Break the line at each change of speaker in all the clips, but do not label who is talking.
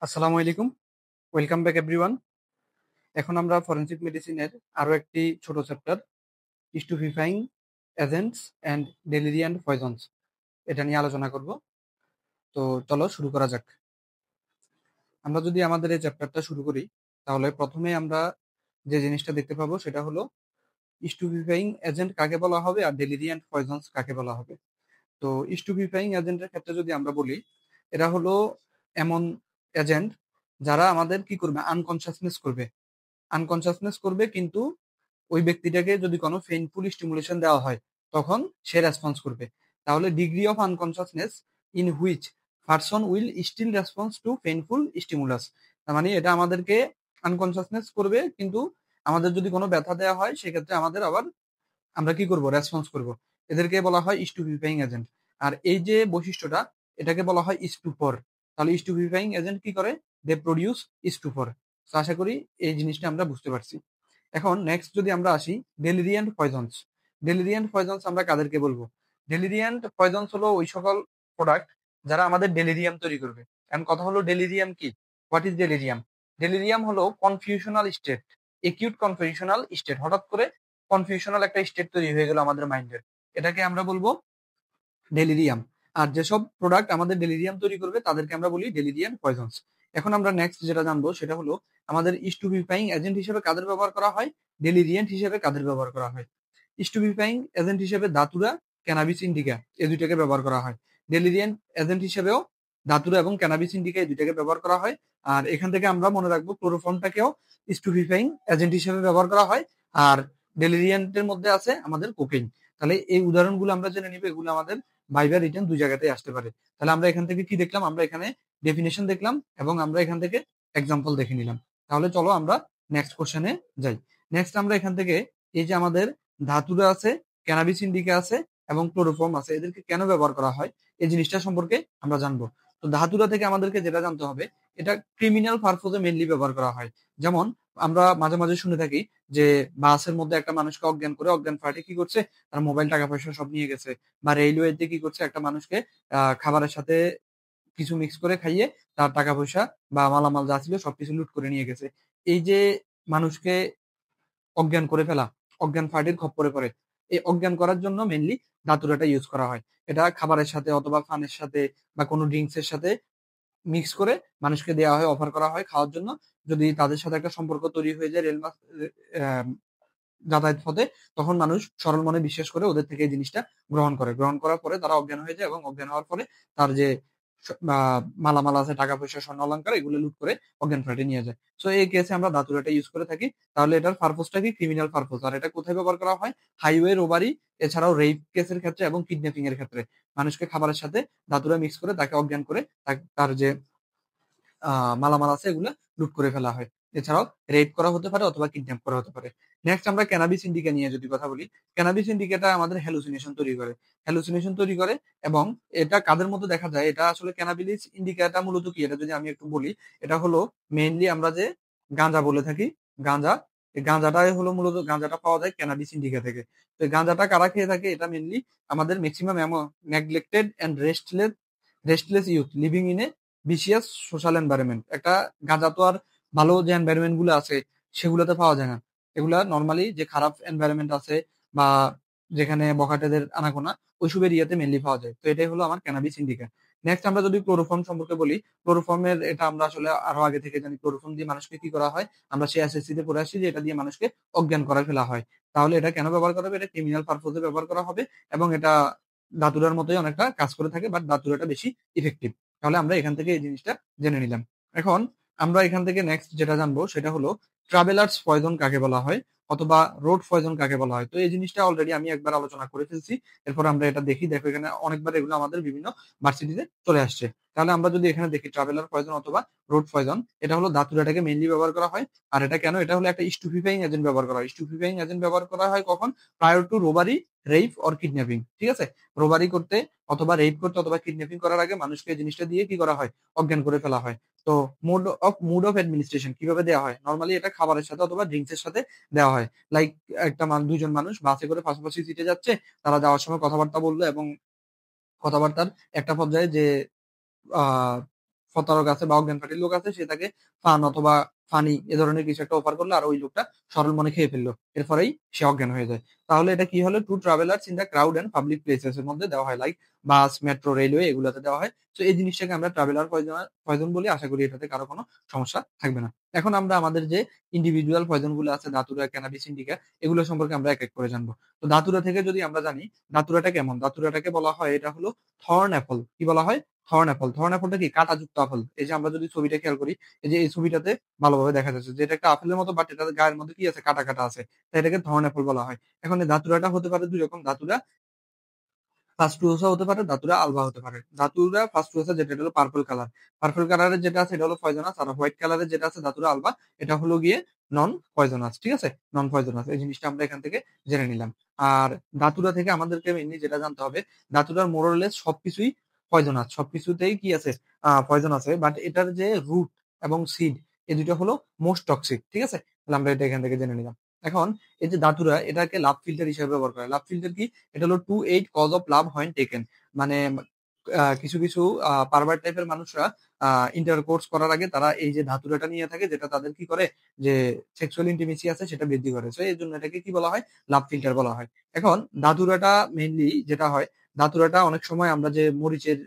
আসসালামু আলাইকুম। Welcome back everyone. এখন আমরা ফরেনসিক মেডিসিনের আরো একটি ছোট চ্যাপ্টার স্টুপিফাইং এজেন্টস অ্যান্ড ডেলিরিয়ান্ট পয়জনস এটা নিয়ে আলোচনা করব। তো চলো শুরু করা যাক। আমরা যদি আমাদের এই চ্যাপ্টারটা শুরু করি তাহলে প্রথমে আমরা যে জিনিসটা দেখতে পাবো সেটা হলো স্টুপিফাইং এজেন্ট কাকে বলা হবে আর ডেলিরিয়ান্ট পয়জনস কাকে বলা হবে। তো স্টুপিফাইং এজেন্টের ক্ষেত্রে যদি আমরা বলি, এরা হলো এমন এজেন্ট যারা আমাদের কি করবে, আনকনসাসনেস করবে, কিন্তু ওই ব্যক্তিটাকে যদি কোনো পেইনফুল স্টিমুলেশন দেওয়া হয় তখন সে রেসপন্স করবে। তাহলে degree of unconsciousness in which person will still response to painful stimulus. তার মানে এটা আমাদেরকে আনকনসাসনেস করবে, কিন্তু আমাদের যদি কোনো ব্যথা দেওয়া হয় সেক্ষেত্রে আমাদের আবার আমরা কি করব, রেসপন্স করব। এদেরকে বলা হয় স্টুপিফাইং এজেন্ট। আর এই যে বৈশিষ্ট্যটা, এটাকে বলা হয় স্টুপর। তাহলে স্টুপিফাইং এজেন্ট কি করে, দে প্রডিউস স্টুপর। আশা করি এই জিনিসটা আমরা বুঝতে পারছি। এখন নেক্সট যদি আমরা আসি ডেলিরিয়ান্ট পয়জনস। ডেলিরিয়ান্ট পয়জনস আমরা কাদেরকে বলবো? ডেলিরিয়ান্ট পয়জনস হলো ওই সকল প্রোডাক্ট যারা আমাদের ডেলিরিয়াম তৈরি করবে। এখন কথা হলো ডেলিরিয়াম কি, হোয়াট ইজ ডেলিরিয়াম? ডেলিরিয়াম হলো confusional state, acute confusional state. হঠাৎ করে কনফিউশনাল একটা স্টেট তৈরি হয়ে গেল আমাদের মাইন্ডের, এটাকে আমরা বলবো ডেলিরিয়াম। আর যেসব প্রোডাক্ট আমাদের ডেলিরিয়াম তৈরি করবে তাদেরকে আমরা বলি ডেলিরিয়াম পয়জনস। এখন আমরা নেক্সট যেটা জানবো সেটা হলো আমাদের স্টুপিফাইং এজেন্ট হিসেবে কাদের ব্যবহার করা হয়, ডেলিরিয়েন্ট হিসেবে কাদের ব্যবহার করা হয়। স্টুপিফাইং এজেন্ট হিসেবে দাতুরা, ক্যানাবিস ইন্ডিকা এই দুইটাকে ব্যবহার করা হয়। ডেলিরিয়েন্ট এজেন্ট হিসেবেও দাতুরা এবং ক্যানাবিস ইন্ডিকা এই দুইটাকে ব্যবহার করা হয়। আর এখান থেকে আমরা মনে রাখবো ক্লোরোফর্মটাকেও স্টুপিফাইং এজেন্ট হিসেবে ব্যবহার করা হয়। আর ডেলিরিয়েন্টের মধ্যে আছে আমাদের কোকেইন। তাহলে এই উদাহরণগুলো আমরা জেনে নিব, এগুলো আমাদের ভাইবা রিটেন দুই জায়গাতেই আসতে পারে। তাহলে আমরা এখান থেকে কি দেখলাম, আমরা এখানে ডেফিনেশন দেখলাম এবং আমরা এখান থেকে এক্সাম্পল দেখে নিলাম। তাহলে চলো আমরা নেক্সট কোশ্চেনে যাই। নেক্সট আমরা এখান থেকে এই যে আমাদের ধাতুরা আছে, ক্যানাবিস ইন্ডিকা আছে এবং ক্লোরোফর্ম আছে, এদেরকে কেন ব্যবহার করা হয় এই জিনিসটা সম্পর্কে আমরা জানবো। তো ধাতুরা থেকে আমাদেরকে যেটা জানতে হবে, এটা ক্রিমিনাল পারপোজে মেইনলি ব্যবহার করা হয়। যেমন আমরা মাঝে মাঝে শুনে থাকি যে বাসের মধ্যে একটা মানুষকে অজ্ঞান করে, অজ্ঞান ফাটে কি করছে, তার মোবাইল টাকা পয়সা সব নিয়ে গেছে। বা রেলওয়েতে কি করছে, একটা মানুষকে খাবারের সাথে কিছু মিক্স করে খাইয়ে তার টাকা পয়সা বা মালামাল যা ছিল সবকিছু লুট করে নিয়ে গেছে। এই যে মানুষকে অজ্ঞান করে ফেলা, অজ্ঞান ফাটির খপ্পরে পড়ে, এই অজ্ঞান করার জন্য মেনলি দাতুরাটা ইউজ করা হয়। এটা খাবারের সাথে অথবা পানের সাথে বা কোনো ড্রিঙ্কস এর সাথে মিক্স করে মানুষকে দেওয়া হয়, অফার করা হয় খাওয়ার জন্য। যদি তাদের সাথে একটা সম্পর্ক তৈরি হয়ে যায় রেল যাতায়াত পথে, তখন মানুষ সরল মনে বিশ্বাস করে ওদের থেকে এই জিনিসটা গ্রহণ করে। গ্রহণ করার পরে তারা অজ্ঞান হয়ে যায় এবং অজ্ঞান হওয়ার পরে তার যে মালামাল আছে, টাকা পয়সা, স্বর্ণ অলংকার, এগুলো লুট করে অজ্ঞান ফ্লাইটে নিয়ে যায়। সো এই কেসে আমরা দাতুরাটা ইউজ করে থাকি। তাহলে এটার পারপোজটা কি, ক্রিমিনাল পারপোজ। আর এটা কোথায় ব্যবহার করা হয়? হাইওয়ে রোবারি, এছাড়াও রেপ কেসের ক্ষেত্রে এবং কিডন্যাপিং এর ক্ষেত্রে মানুষকে খাবারের সাথে দাতুরা মিক্স করে তাকে অজ্ঞান করে তার যে মালামাল আছে এগুলা লুট করে ফেলা হয়। এছাড়াও রেপ করা হতে পারে অথবা কিডন্যাপ করা হতে পারে। নেক্সট আমরা ক্যানাবিস ইন্ডিকা নিয়ে যদি কথা বলি, ক্যানাবিস ইন্ডিকাটা আমাদের হ্যালুসিনেশন তৈরি করে, হ্যালুসিনেশন তৈরি করে। এবং এটা কাদের মধ্যে দেখা যায়, এটা আসলে ক্যানাবিস ইন্ডিকাটা মূলত কি, এটা যদি আমি একটু বলি, এটা হলো মেইনলি আমরা যে গাঁজা বলে থাকি, গাঁজা, এই গাঁজাটাই হলো মূলত, গাঁজাটা পাওয়া যায় ক্যানাবিস ইন্ডিকা থেকে। তো এই গাঁজাটা কারা খেয়ে থাকে, এটা মেইনলি আমাদের maximum neglected and restless youth living in a vicious social environment. একটা গাঁজা তো আর ভালো যে এনভায়রনমেন্ট গুলো আছে সেগুলোতে পাওয়া যায় না। এগুলা নর্মালি যে খারাপ এনভায়রনমেন্ট আছে বা যেখানে বখাটেদের আনাগোনা, ওইসব এরিয়াতে মেনলি পাওয়া যায়। তো এটাই হলো আমার ক্যানাবিস ইন্ডিকা। নেক্সট আমরা যদি ক্লোরোফর্ম সম্পর্কে বলি, ক্লোরোফর্মের এটা আমরা আসলে আরো আগে থেকে জানি, ক্লোরোফর্ম দিয়ে মানুষকে কি করা হয়, আমরা সে এসএসসি তে পড়ে আসছি যে এটা দিয়ে মানুষকে অজ্ঞান করে ফেলা হয়। তাহলে এটা কেন ব্যবহার করা হবে? এটা ক্রিমিনাল পারপোজে ব্যবহার করা হবে এবং এটা দাতুরার মতোই অনেকটা কাজ করে থাকে, বাট দাতুরাটা বেশি ইফেক্টিভ। তাহলে আমরা এখান থেকে এই জিনিসটা জেনে নিলাম। এখন আমরা এখান থেকে নেক্সট যেটা জানবো সেটা হলো ট্রাভেলার্স পয়জন কাকে বলা হয় অথবা রোড পয়জন কাকে বলা হয়। তো এই জিনিসটা অলরেডি আমি একবার আলোচনা করে ফেলছি। এরপর আমরা এটা দেখি, দেখো এখানে অনেকবার এগুলো আমাদের বিভিন্ন ভার্সিটিতে চলে আসছে। তাহলে আমরা যদি এখানে দেখি ট্রাভেলার পয়জন অথবা রোড পয়জন, এটা হলো দাতুরাটাকে মেইনলি ব্যবহার করা হয়। আর এটা কেন, এটা হলো একটা স্টুপিফাইং এজেন্ট ব্যবহার করা হয়। স্টুপিফাইং এজেন্ট ব্যবহার করা হয় কখন? Prior to robbery, rape or kidnapping. ঠিক আছে, রোবারি করতে অথবা রেপ করতে অথবা কিডন্যাপিং করার আগে মানুষকে এই জিনিসটা দিয়ে কি করা হয়, অজ্ঞান করে ফেলা হয়। তো মোড অফ অ্যাডমিনিস্ট্রেশন কিভাবে দেওয়া হয়? নর্মালি এটা খাবারের সাথে অথবা ড্রিঙ্কস এর সাথে দেওয়া হয়। লাইক একটা দুইজন মানুষ বাসে করে পাশাপাশি সিটে যাচ্ছে, তারা যাওয়ার সময় কথাবার্তা বললো এবং কথাবার্তার একটা পর্যায়ে যে প্রতারক আছে বা অজ্ঞান ফাটির লোক আছে, সে তাকে ফান অথবা ফানি এ ধরনের কিছু একটা অফার করলো, আর ওই লোকটা সরল মনে খেয়ে ফেললো, এরপরেই সে অজ্ঞান হয়ে যায়। তাহলে এটা কি হলো, to travellers in the crowd and public places এর মধ্যে দেওয়া হয়, লাইক বাস, মেট্রো, রেলওয়ে এগুলোতে দেওয়া হয়। তো এই জিনিসটাকে আমরা ট্রাভেলার পয়জন বলি। আশা করি এটাতে কারো কোনো সমস্যা থাকবে না। এখন আমরা আমাদের যে ইন্ডিভিজুয়াল পয়জন গুলো আছে, দাতুরা, ক্যানাবিস ইন্ডিকা, এগুলো সম্পর্কে আমরা এক এক করে জানবো। তো দাতুরা থেকে যদি আমরা জানি, দাতুরাটা কেমন, দাতুরাটাকে বলা হয় এটা হলো থর্ন অ্যাপল। কি বলা হয়? Thorn Apple. থর্ন অ্যাপলটা কি? কাঁটাযুক্ত আপেল। এই যে আমরা যদি ছবিটা খেয়াল করি, এই যে এই ছবিটাতে ভালোভাবে দেখা যাচ্ছে যে এটা একটা আপেলের মতো, বাট এটার গায়ের মধ্যে কি আছে? কাটা কাটা আছে। তাই এটাকে থর্ন অ্যাপল বলা হয়। এখন এই দাতুরাটা হতে পারে দুই রকম। দাতুরা ফাস্টুওসা হতে পারে, দাতুরা আলবা হতে পারে। দাতুরা ফাস্টুওসা যেটা, এটা হলো পার্পল কালার। পার্পল কালারের যেটা আছে এটা হলো পয়জনাস, আর হোয়াইট কালারের যেটা আছে দাতুরা আলবা, এটা হলো গিয়ে নন পয়জনাস। ঠিক আছে, নন পয়জনাস। এই জিনিসটা আমরা এখান থেকে জেনে নিলাম। আর দাতুরা থেকে আমাদেরকে মেইনলি যেটা জানতে হবে, দাতুরার মোরলেস সবকিছুই পয়জনাস, সবকিছুতেই কি আছে? পয়জন আছে, বাট এটার যে রুট এবং সিড, এই দুটো হলো মোস্ট টক্সিক। ঠিক আছে, তাহলে আমরা এটা এখান থেকে জেনে নিলাম। এখন এই যে দাতুরা, এটাকে লাভ ফিল্টার হিসেবে ব্যবহার করে। লাভ ফিল্টার কি? এটা হলো to aid cause of love when taken. মানে কিছু কিছু পারভার্ট টাইপের মানুষরা ইন্টারকোর্স করার আগে তারা এই যে ধাতুরাটা নিয়ে থাকে, যেটা তাদের কি করে, যে সেক্সুয়াল ইন্টিমেসি আছে সেটা বৃদ্ধি করে। তো এই জন্য এটাকে কি বলা হয়? লাভ ফিল্টার বলা হয়। এখন দাতুরাটা মেইনলি যেটা হয়, দাতুরাটা অনেক সময় আমরা যে মরিচের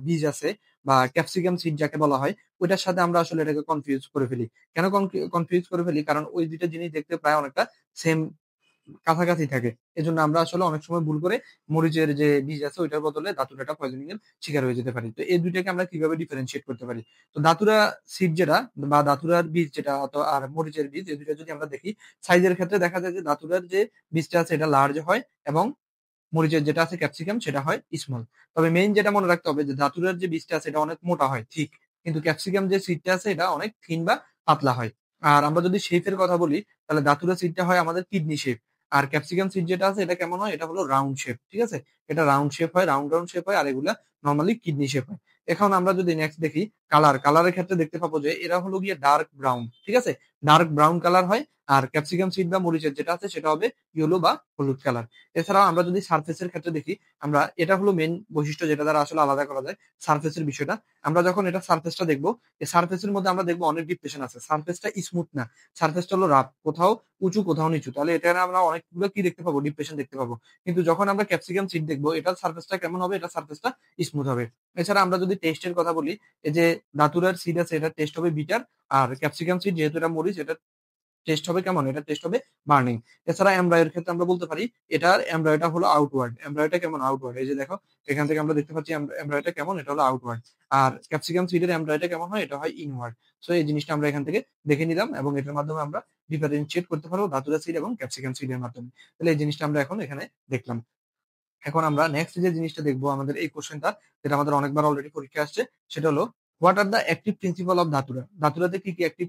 বীজ আছে বা ক্যাপসিকাম সিড যাকে বলা হয়, ওইটার সাথে আমরা আসলে এটাকে কনফিউজ করে ফেলি। কেন কনফিউজ করে ফেলি? কারণ ওই দুইটা জিনিস দেখতে প্রায় অনেকটা সেম, কাছাকাছি থাকে। এজন্য আমরা আসলে অনেক সময় ভুল করে মরিচের যে বীজ আছে ওইটার বদলে দাতুরাটা পয়জনিং এর শিকার হয়ে যেতে পারি। তো এই দুইটাকে আমরা কিভাবে ডিফারেন্সিয়েট করতে পারি? তো দাতুরা সিড যেটা বা দাতুরার বীজ যেটা, আর মরিচের বীজ, এই দুইটা যদি আমরা দেখি, সাইজের ক্ষেত্রে দেখা যায় যে দাতুরার যে বীজটা আছে এটা লার্জ হয়, এবং মরিচের যেটা আছে ক্যাপসিকাম সেটা হয় স্মল। তবে মেইন যেটা মনে রাখতে হবে যে দাতুরার যে বীজটা আছে এটা অনেক মোটা হয়, ঠিক, কিন্তু ক্যাপসিকাম যে সিডটা আছে এটা অনেক থিন বা পাতলা হয়। আর আমরা যদি শেপের কথা বলি, তাহলে দাতুরা সিডটা হয় আমাদের কিডনি শেপ, আর ক্যাপসিকাম সিড যেটা আছে এটা কেমন হয়? এটা হলো রাউন্ড শেপ। ঠিক আছে, এটা রাউন্ড শেপ হয়, রাউন্ড রাউন্ড শেপ হয়, আর এগুলা নর্মালি কিডনি শেপ হয়। এখন আমরা যদি নেক্সট দেখি কালারের ক্ষেত্রে দেখতে পাবো যে এরা হলো গিয়ে ডার্ক ব্রাউন। ঠিক আছে, ডার্ক ব্রাউন কালার হয়। আর ক্যাপসিকাম সিড বা মরিচের যেটা আছে সেটা হবে ইয়েলো বা হলুদ কালার। এছাড়াও আমরা যদি সারফেসের ক্ষেত্রে দেখি, আমরা এটা হলো মেন বৈশিষ্ট্য যেটা দ্বারা আসলে আলাদা করা যায় সারফেসের বিষয়টা। আমরা যখন এটা সারফেসটা দেখবো, এই সারফেসের মধ্যে আমরা দেখবো অনেক ডিপ্রেশন আছে, সারফেসটা স্মুথ না, সারফেসটা হলো রাফ, কোথাও উঁচু কোথাও নিচু। তাহলে এটা আমরা অনেকগুলো কি দেখতে পাবো? ডিপ্রেশন দেখতে পাবো। কিন্তু যখন আমরা ক্যাপসিকাম সিড দেখবো, এটার সারফেসটা কেমন হবে? এটা সারফেসটা স্মুথ হবে। এছাড়া আমরা যদি টেস্টের কথা বলি, এই যে দাতুরার সিড আছে এটা টেস্ট হবে বিটার, আর ক্যাপসিকাম সিড যেহেতু এটা মরিচ, এটা টেস্ট হবে কেমন? এটা টেস্ট হবে বার্নিং। এছাড়া এমব্রয়ের ক্ষেত্রে আমরা বলতে পারি এটার এমব্রয়টা হলো আউটওয়ার্ড। এমব্রয়টা কেমন? আউটওয়ার্ড। এই যে দেখো, এখান থেকে আমরা দেখতে পাচ্ছি এমব্রয়টা কেমন, এটা হলো আউটওয়ার্ড। আর ক্যাপসিকাম সিডের এমব্রয়টা কেমন হয়? এটা হয় ইনওয়ার্ড। সো এই জিনিসটা আমরা এখান থেকে দেখে নিলাম, এবং এটার মাধ্যমে আমরা ডিফারেন্সিয়েট করতে পারবো দাতুরা সিড এবং ক্যাপসিকাম সিডের মাধ্যমে। তাহলে এই জিনিসটা আমরা এখন এখানে দেখলাম। এখন আমরা নেক্সট যে জিনিসটা দেখবো, আমাদের এই কোশ্চেনটা যেটা আমাদের অনেকবার অলরেডি পরীক্ষা আসছে, সেটা হলো what are the active principal of datura. ধাতুরাতে কি কি অ্যাক্টিভ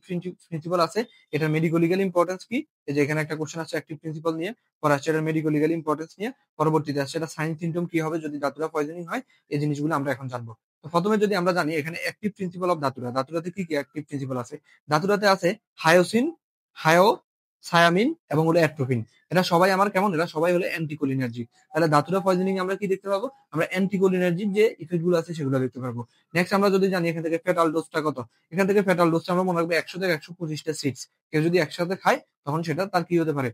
প্রিন্সিপাল আছে, এটার মেডিকো লিগাল ইম্পর্টেন্স কি? এই যে এখানে একটা কোশ্চেন আছে অ্যাক্টিভ প্রিন্সিপাল নিয়ে, পরে আসছে এটার মেডিকো লিগাল ইম্পর্টেন্স নিয়ে, পরবর্তীতে আসছে এটা সাইন সিমটম কি হবে যদি ধাতুরা পয়জনিং হয়। এই জিনিসগুলো আমরা এখন জানবো। তো প্রথমে যদি আমরা জানি এখানে অ্যাক্টিভ প্রিন্সিপাল অফ ধাতুরা, ধাতুরাতে কি কি অ্যাক্টিভ প্রিন্সিপাল আছে? ধাতুরাতে আছে হায়োসিন, হায়ো, সায়ামিন এবং হলো অ্যাট্রোপিন। এরা সবাই আমার কেমন? এরা সবাই হলো অ্যান্টিকোলিনার্জিক। তাহলে দাতুরা পয়জনিং আমরা কি দেখতে পাবো? আমরা অ্যান্টিকোলিনার্জিক যে ইফেক্ট গুলো আছে সেগুলো দেখতে পারবো। নেক্সট আমরা যদি জানি এখান থেকে ফেটাল ডোজটা কত, এখান থেকে ফেটাল ডোজটা আমরা মনে রাখবো 100 থেকে 125টা সিডস। কেউ যদি একসাথে খায় তখন সেটা তার কি হতে পারে?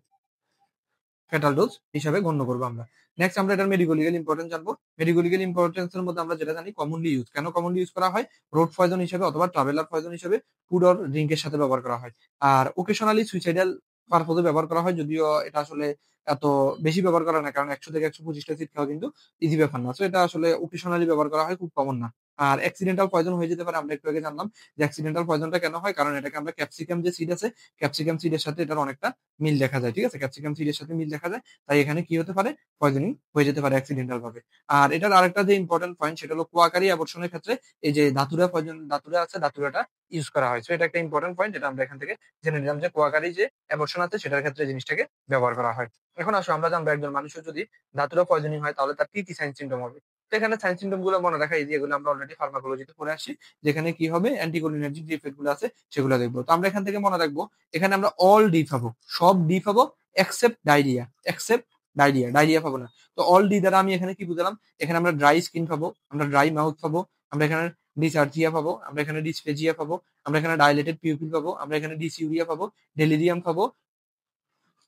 ফেটাল ডোজ হিসাবে গণ্য করবো আমরা। নেক্সট আমরা এটার মেডিকো লিগ্যাল ইম্পর্টেন্স জানবো। মেডিকো লিগ্যাল ইম্পর্টেন্স এর মধ্যে আমরা যেটা জানি কমনলি ইউজ, কেন কমনলি ইউজ করা হয়? রোড পয়জন হিসেবে অথবা ট্রাভেলার পয়জন হিসেবে, ফুড অর ড্রিঙ্কের সাথে ব্যবহার করা হয়। আর ওকেশনালি সুইসাইডাল পারপোজে ব্যবহার করা হয়, যদিও এটা আসলে এত বেশি ব্যবহার করা না, কারণ 100 থেকে 125টা সিট খাওয়া কিন্তু ইজি ব্যাপার না। সো এটা আসলে ওকেশনালি ব্যবহার করা হয়, খুব কমন না। আর অ্যাক্সিডেন্টাল পয়জন হয়ে যেতে পারে, আমরা একটু আগে জানলাম যে অ্যাক্সিডেন্টাল পয়জনটা কেন হয়, কারণ এটাকে আমরা ক্যাপসিকাম যে সিড আছে, ক্যাপসিকাম সিডের সাথে এটার অনেকটা মিল দেখা যায়। ঠিক আছে, ক্যাপসিকাম সিডের সাথে মিল দেখা যায়, তাই এখানে কি হতে পারে? পয়জনিং হয়ে যেতে পারে অ্যাক্সিডেন্টাল ভাবে। আর এটার আরেকটা যে ইম্পর্টেন্ট পয়েন্ট সেটা হলো কোয়াকারি অ্যাবর্শনের ক্ষেত্রে এই যে ধাতুরা পয়জন, ধাতুরা আছে, ধাতুরাটা ইউজ করা হয়। সো এটা একটা ইম্পর্টেন্ট পয়েন্ট যেটা আমরা এখান থেকে জেনে নিলাম, যে কোয়াকারি যে অ্যাবর্শন আছে সেটার ক্ষেত্রে জিনিসটাকে ব্যবহার করা হয়। এখন আসো আমরা জানবো একজন মানুষের যদি ধাতুরা পয়জনিং হয় তাহলে তার কি কি সাইন সিমটম হবে। তো এখানে সাইন সিমটম গুলো মনে রাখা, এই যে এগুলো আমরা অলরেডি ফার্মাকোলজিতে পড়ে আসছি, যেখানে কি হবে অ্যান্টিকোলিনার্জিক যে ইফেক্ট গুলো আছে সেগুলো দেখবো। তো আমরা এখান থেকে মনে রাখবো এখানে আমরা অল ডি পাবো, সব ডি পাবো except diarrhoea, except diarrhoea, diarrhoea পাবো না। তো অল ডি দ্বারা আমি এখানে কি বুঝলাম? এখানে আমরা ড্রাই স্কিন পাবো, আমরা ড্রাই মাউথ পাবো, আমরা এখানে ডিসআর্থিয়া পাবো, আমরা এখানে ডিসপেজিয়া পাবো, আমরা এখানে ডাইলেটেড পিউপিল পাবো, আমরা এখানে ডিসইউরিয়া পাবো, ডেলিরিয়াম পাবো,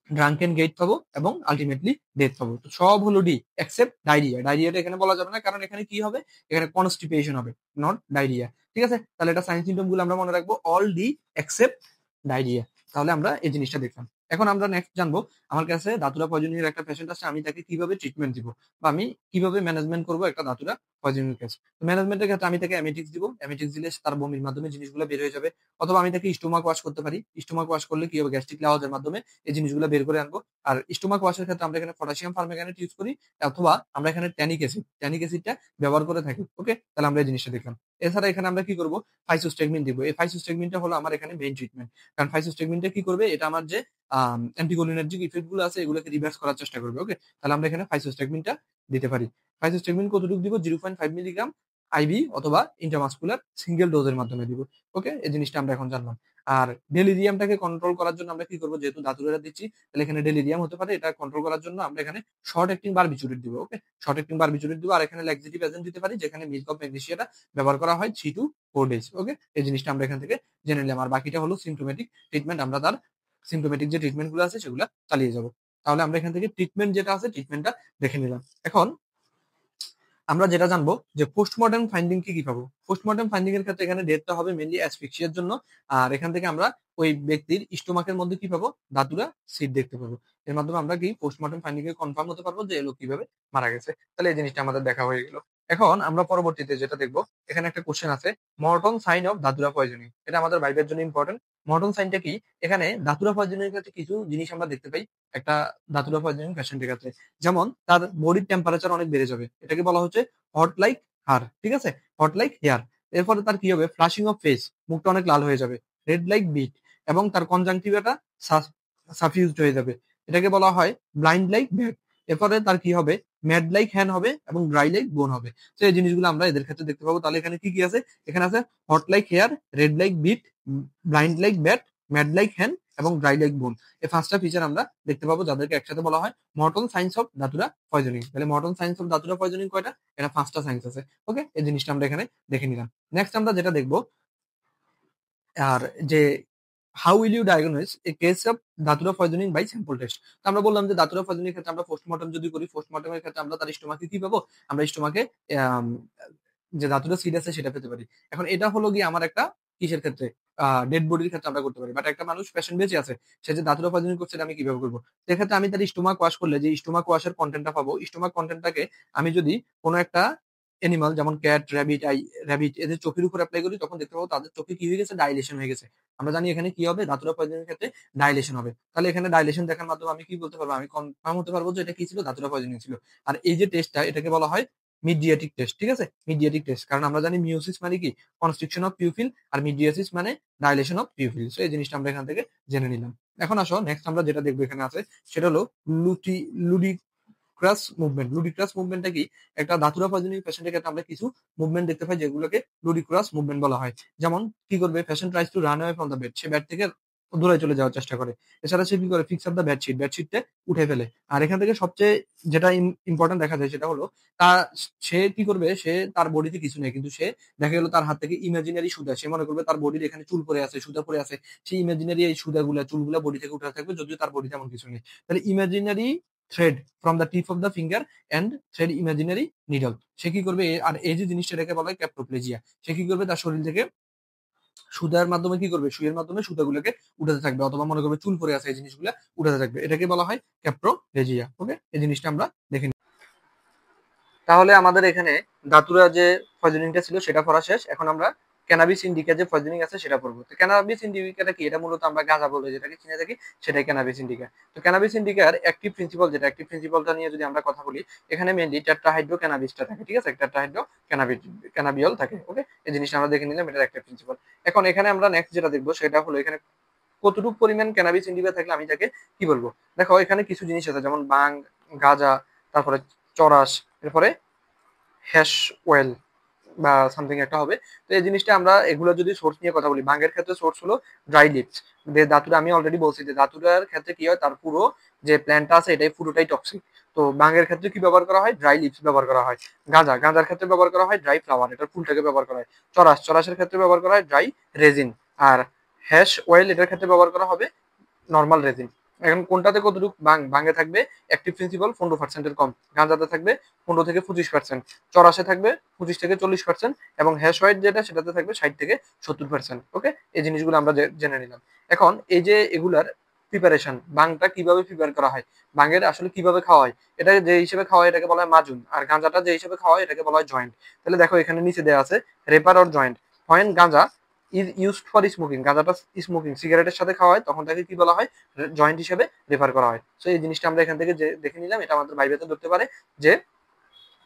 ড্রাঙ্কেন গেট পাবো এবং আলটিমেটলি ডেথ পাবো। তো সব হলো ডি এক্সেপ্ট ডায়রিয়া। ডায়রিয়াটা এখানে বলা যাবে না, কারণ এখানে কি হবে, এখানে কনস্টিপেশন হবে, নট ডায়রিয়া। ঠিক আছে, তাহলে এটা সাইন সিম্পটম গুলো আমরা মনে রাখবো, অল ডি এক্সেপ্ট ডায়রিয়া। তাহলে আমরা এই জিনিসটা দেখলাম। এখন আমরা নেক্সট জানবো, আমার কাছে দাতুরা পয়জনিং একটা পেশেন্ট আছে, আমি তাকে কিভাবে ট্রিটমেন্ট দিব বা আমি কিভাবে ম্যানেজমেন্ট করবো একটা দাতুরা পয়জনিং কেস। ম্যানেজমেন্টের ক্ষেত্রে আমি তাকে অ্যামেটিক্স দিব, অ্যামেটিক্স দিলে তার বমির মাধ্যমে জিনিসগুলো বের হয়ে যাবে। অথবা আমি তাকে স্টোমাক ওয়াশ করতে পারি, স্টোমাক ওয়াশ করলে কি হবে, গ্যাস্ট্রিক লাওয়াজের মাধ্যমে এই জিনিসগুলো বের করে আনবো। আর স্টোমাক ওয়াশের ক্ষেত্রে আমরা এখানে পটাশিয়াম পারম্যাঙ্গানেট ইউজ করি, অথবা আমরা এখানে ট্যানিক অ্যাসিডটা ব্যবহার করে থাকি। ওকে, তাহলে আমরা এই জিনিসটা দেখলাম। এছাড়া এখানে আমরা কি করবো, ফাইসোস্টেগমিন দিব। এই ফাইসোস্টেগমিনটা হলো আমার এখানে মেইন ট্রিটমেন্ট, কারণ ফাইসোস্টেগমিনটা কি করবে, এটা আমার যে অ্যান্টিকোলিনার্জিক ইফেক্ট গুলো আছে এগুলোকে রিভার্স করার চেষ্টা করবে। ওকে, তাহলে আমরা এখানে ফাইসোস্টেগমিনটা দিতে পারি। ফাইসোস্টেগমিন কতটুকু দিব, 0.5 মিলিগ্রাম আইভি অথবা ইন্ট্রামাসকুলার সিঙ্গেল ডোজের মাধ্যমে দিব। ওকে, এই জিনিসটা আমরা এখন জানলাম। আর ডেলিরিয়ামটাকে কন্ট্রোল করার জন্য আমরা কি করবো, যেহেতু ধাতুরা দিচ্ছি, তাহলে এখানে ডেলিরিয়াম হতে পারে, এটা কন্ট্রোল করার জন্য আমরা এখানে শর্ট অ্যাক্টিং বারবিচুরেট দিব। ওকে, শর্ট অ্যাক্টিং বারবিচুরেট দিব। আর এখানে ল্যাক্সেটিভ এজেন্ট দিতে পারি, যেখানে মিল্ক অফ ম্যাগনেসিয়াটা ব্যবহার করা হয় 3 to 4 days। ওকে, এই জিনিসটা আমরা এখান থেকে জেনে নিলাম। আর বাকিটা হলো সিমটোমেটিক ট্রিটমেন্ট, আমরা তার সিমটোমেটিক যে ট্রিটমেন্ট গুলো আছে সেগুলো চালিয়ে যাব। তাহলে আমরা এখান থেকে ট্রিটমেন্ট যেটা আছে ট্রিটমেন্টটা দেখে নিলাম। এখন আমরা যেটা জানবো যে পোস্টমর্টেম ফাইন্ডিং কি পাবো। পোস্টমর্টেম ফাইন্ডিং এর ক্ষেত্রে এখানে ডেটটা হবে মেনলি অ্যাসফিক্সিয়ার জন্য। আর এখান থেকে আমরা ওই ব্যক্তির স্টোমাকের মধ্যে কি পাবো, দাতুরা সিট দেখতে পাবো। এর মাধ্যমে আমরা কি পোস্টমর্টেম ফাইন্ডিং এ কনফার্ম হতে পারবো যে এলো কিভাবে মারা গেছে। তাহলে এই জিনিসটা আমাদের দেখা হয়ে গেল। এখন আমরা পরবর্তীতে যেটা দেখবো, এখানে একটা কোশ্চেন আছে, মর্টন সাইন অফ দাতুরা পয়জনিং। এটা আমাদের ভাইবের জন্য ইম্পর্টেন্ট। মর্টন সাইনটা কি, এখানে দাতুরা পয়জনিং এর ক্ষেত্রে কিছু জিনিস আমরা দেখতে পাই একটা দাতুরা পয়জনিং পেশেন্টের ক্ষেত্রে। যেমন তার বডির টেম্পারেচার অনেক বেড়ে যাবে, এটাকে বলা হচ্ছে হট লাইক হার। ঠিক আছে, হট লাইক হেয়ার। এরপরে তার কি হবে, ফ্লাশিং অফ ফেস, মুখটা অনেক লাল হয়ে যাবে, রেড লাইক বিট, এবং তার কনজাংটিভাটা সাফিউজড হয়ে যাবে, এটাকে বলা হয় ব্লাইন্ড লাইক ব্যাট। এরপরে তার কি হবে, ম্যাড লাইক হ্যান্ড হবে এবং ড্রাই লাইক বোন হবে। তো এই জিনিসগুলো আমরা এদের ক্ষেত্রে দেখতে পাবো। তাহলে এখানে কি কি আছে, এখানে আছে hot like hare, red like beet, blind like bat, mad like hand এবং ড্রাই লাইক বোন। এই 5টা ফিচার আমরা দেখতে পাবো, যাদেরকে একসাথে বলা হয় মর্টন সাইন্স অফ দাতুরা পয়জনিং। তাহলে মর্টন সাইন্স অফ দাতুরা পয়জনিং কয়টা, এটা 5টা সাইন্স আছে। ওকে, এই জিনিসটা আমরা এখানে দেখে নিলাম। নেক্সট আমরা যেটা দেখবো, আর যে how will you diagnose a case of datura poisoning by sample test. তো আমরা বললাম যে দাতুরা পয়জনিং ক্ষেত্রে আমরা পোস্টমর্টম যদি করি, পোস্টমর্টমের ক্ষেত্রে আমরা তার স্টোমাকে কি পাবো, আমরা স্টোমাকে যে দাতুরা সিড আছে সেটা পেতে পারি। এখন এটা হলো গিয়ে আমার একটা কিসের ক্ষেত্রে, ডেড বডির ক্ষেত্রে আমরা করতে পারি। বাট একটা মানুষ পেশেন্ট বেঁচে আছে, সে যে দাতুরা পয়জনিং করছে, এটা আমি কিভাবে করবো। সেক্ষেত্রে আমি তার স্টোমাক ওয়াশ করলে যে স্টোমাক ওয়াশের কন্টেন্টটা পাবো, স্টোমাক কন্টেন্টটাকে আমি যদি কোনো একটা এনিমাল যেমন ক্যাট, র্যাবিট এদের চোখের উপর অ্যাপ্লাই করি, তখন দেখতে পাবো তাদের চোখে কি হয়ে গেছে, ডাইলেশন হয়ে গেছে। আমরা জানি এখানে কি হবে, দাতুরা পয়জনের ক্ষেত্রে ডাইলেশন হবে। তাহলে এখানে ডাইলেশন দেখার মাধ্যমে আমি কি বলতে পারবো, আমি কনফার্ম হতে পারবো যে এটা কি ছিল, দাতুরা পয়জনিং ছিল। আর এই যে টেস্টটা, এটাকে বলা হয় মিডিয়াটিক টেস্ট। ঠিক আছে, মিডিয়াটিক টেস্ট, কারণ আমরা জানি মিওসিস মানে কি, কনস্ট্রিকশন অফ পিউপিল, আর মিডিয়াসিস মানে ডাইলেশন অফ পিউপিল। সো এই জিনিসটা আমরা এখান থেকে জেনে নিলাম। এখন আসো নেক্সট আমরা যেটা দেখবো এখানে আছে, সেটা হলো লুডি ক্রাস মুভমেন্ট। লুডিক্রাস মুভমেন্টটা কি, একটা দাতুরা পয়জনিং পেশেন্টের ক্ষেত্রে আমরা কিছু মুভমেন্ট দেখতে পাই যেগুলোকে লুডিক্রাস মুভমেন্ট বলা হয়। যেমন কি করবে, patient tries to run away from the bed, say bed থেকে দূরে চলে যাওয়ার চেষ্টা করে। এছাড়া সে কি করে, ফিক্স আপ দ্য বেডশিট, বেডশিটটা উঠে ফেলে। আর এখান থেকে সবচেয়ে যেটা ইম্পর্টেন্ট দেখা যায় সেটা হলো, তা সে কি করবে, সে তার বডিতে কিছু নেই, কিন্তু সে দেখা গেল তার হাত থেকে ইমাজিনারি সুতা, সে মনে করবে তার বডির এখানে চুল পড়ে আছে, সুতা পড়ে আছে, সেই ইমাজিনারি এই সুতাগুলা চুলগুলা বডি থেকে উঠে থাকবে, যদিও তার বডিতে এমন কিছু নেই। তাহলে imaginary thread from the tip of the finger and thread imaginary needle, সে কি করবে, আর এই যে জিনিসটা এটাকে বলা হয় ক্যাপ্টোপ্লেজিয়া, সে কি করবে, তার শরীর থেকে সুতার মাধ্যমে কি করবে, সুইয়ের মাধ্যমে সুতাগুলোকে উঠাতে থাকবে, অথবা মনে করবে চুল পড়ে আছে এই জিনিসগুলো উঠাতে থাকবে, এটাকে বলা হয় ক্যাপ্টোপ্লেজিয়া। ওকে, এই জিনিসটা আমরা দেখে নিই। তাহলে আমাদের এখানে দাতুরা যে পয়জনিংটা ছিল সেটা পড়া শেষ। এখন আমরা ক্যানাবিস ইন্ডিকা যে পয়জনিং আছে সেটা পড়বো। তো ক্যানাবিস ইন্ডিকাটা কি, এটা মূলত আমরা গাঁজা বলে যেটাকে চিনে থাকি, সেটাই ক্যানাবিস ইন্ডিকা। তো ক্যানাবিস ইন্ডিকার অ্যাক্টিভ প্রিন্সিপাল, যেটা অ্যাক্টিভ প্রিন্সিপালটা নিয়ে যদি আমরা কথা বলি, এখানে মেইনলি টেট্রাহাইড্রো ক্যানাবিসটা থাকে। ঠিক আছে, টেট্রাহাইড্রো ক্যানাবিয়ল থাকে। ওকে, এই জিনিসটা আমরা দেখে নিলাম, এটার অ্যাক্টিভ প্রিন্সিপাল। এখন এখানে আমরা নেক্সট যেটা দেখবো সেটা হলো, এখানে কতটুকু পরিমাণ ক্যানাবিস ইন্ডিকা থাকলে আমি তাকে কি বলবো। দেখো এখানে কিছু জিনিস আছে, যেমন বাং, গাঁজা, তারপরে চরাস, এরপরে হ্যাশ ওয়েল বা সামথিং একটা হবে। তো এই জিনিসটা আমরা এগুলো যদি সোর্স নিয়ে কথা বলি, ভাঙের ক্ষেত্রে সোর্স হলো ড্রাই লিভস। দাতুরা আমি অলরেডি বলছি যে দাতুরার ক্ষেত্রে কি হয়, তার পুরো যে প্ল্যান্টটা আছে এটাই পুরোটাই টক্সিক। তো ভাঙের ক্ষেত্রে কি ব্যবহার করা হয়? ড্রাই লিভস ব্যবহার করা হয়। গাঁজার ক্ষেত্রে ব্যবহার করা হয় ড্রাই ফ্লাওয়ার, এটার ফুলটাকে ব্যবহার করা হয়। চড়াসের ক্ষেত্রে ব্যবহার করা হয় ড্রাই রেজিন। আর হ্যাশ অয়েল এটার ক্ষেত্রে ব্যবহার করা হবে নরমাল রেজিন। এখন কোনটাতে কতটুকু ভাঙে থাকবে? অ্যাক্টিভ প্রিন্সিপাল 15% এর কম, গাঁজাতে থাকবে 15 থেকে 25%, চড়াসে থাকবে 25 থেকে 40% এবং হ্যাশ হোয়াইট যেটা সেটাতে থাকবে 60 থেকে 70%। ওকে, এই জিনিসগুলো আমরা জেনে নিলাম। এখন এই যে এগুলার প্রিপারেশন, ভাঙটা কিভাবে প্রিপেয়ার করা হয়, ভাঙের আসলে কিভাবে খাওয়া হয়, এটা যে হিসেবে খাওয়া হয় এটাকে বলা হয় মাজুন, আর গাঁজাটা যে হিসেবে খাওয়া হয় এটাকে বলা হয় জয়েন্ট। তাহলে দেখো এখানে নিচে দেওয়া আছে reefer or joint. Point ganja is used for smoking, গাঁজাটা স্মোকিং সিগারেটের সাথে খাওয়া হয়, তখন তাকে কি বলা হয়? জয়েন্ট হিসেবে রেফার করা হয়। সো এই জিনিসটা আমরা এখান থেকে যে দেখে নিলাম, এটা আমাদের ভাইভাতে ধরতে পারে যে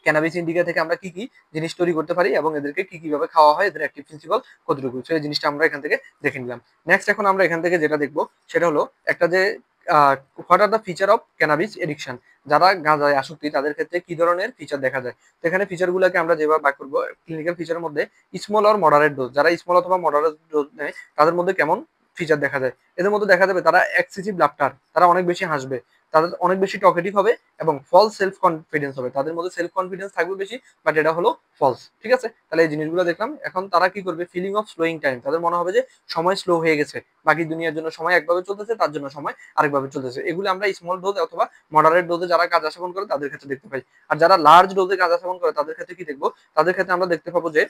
ক্যানাবিস ইন্ডিকা থেকে আমরা কি কি জিনিস তৈরি করতে পারি এবং এদেরকে কি কিভাবে খাওয়া হয়, এদের অ্যাক্টিভ প্রিন্সিপাল কতটুকু। সো এই জিনিসটা আমরা এখান থেকে দেখে নিলাম। নেক্সট এখন আমরা এখান থেকে যেটা দেখবো সেটা হলো একটা যে what are the feature of cannabis addiction, যারা গাঁজায় আসক্তি তাদের ক্ষেত্রে কি ধরনের ফিচার দেখা যায়। তো এখানে ফিচারগুলোকে আমরা যেভাবে ভাগ করবো, ক্লিনিক্যাল ফিচারের মধ্যে স্মল অর মডারেট ডোজ, যারা স্মল অথবা মডারেট ডোজ নেয় তাদের মধ্যে কেমন ফিচার দেখা যায়। এদের মধ্যে দেখা যাবে তারা এক্সেসিভ লাফটার, তারা অনেক বেশি হাসবে, তাদের অনেক বেশি টকেটিভ হবে এবং ফলস সেলফ কনফিডেন্স হবে, তাদের মধ্যে সেলফ কনফিডেন্স থাকবে বেশি, বাট এটা হলো ফলস। ঠিক আছে, তাহলে এই জিনিসগুলো দেখলাম। এখন তারা কি করবে? ফিলিং অফ স্লোয়িং টাইম, তাদের মনে হবে যে সময় স্লো হয়ে গেছে, বাকি দুনিয়ার জন্য সময় একভাবে চলতেছে, তার জন্য সময় আরেকভাবে চলতেছে। এগুলো আমরা স্মল ডোজ অথবা মডারেট ডোজে যারা গাঁজা সেবন করে তাদের ক্ষেত্রে দেখতে পাই। আর যারা লার্জ ডোজে গাঁজা সেবন করে তাদের ক্ষেত্রে কি দেখবো? তাদের ক্ষেত্রে আমরা দেখতে পাবো যে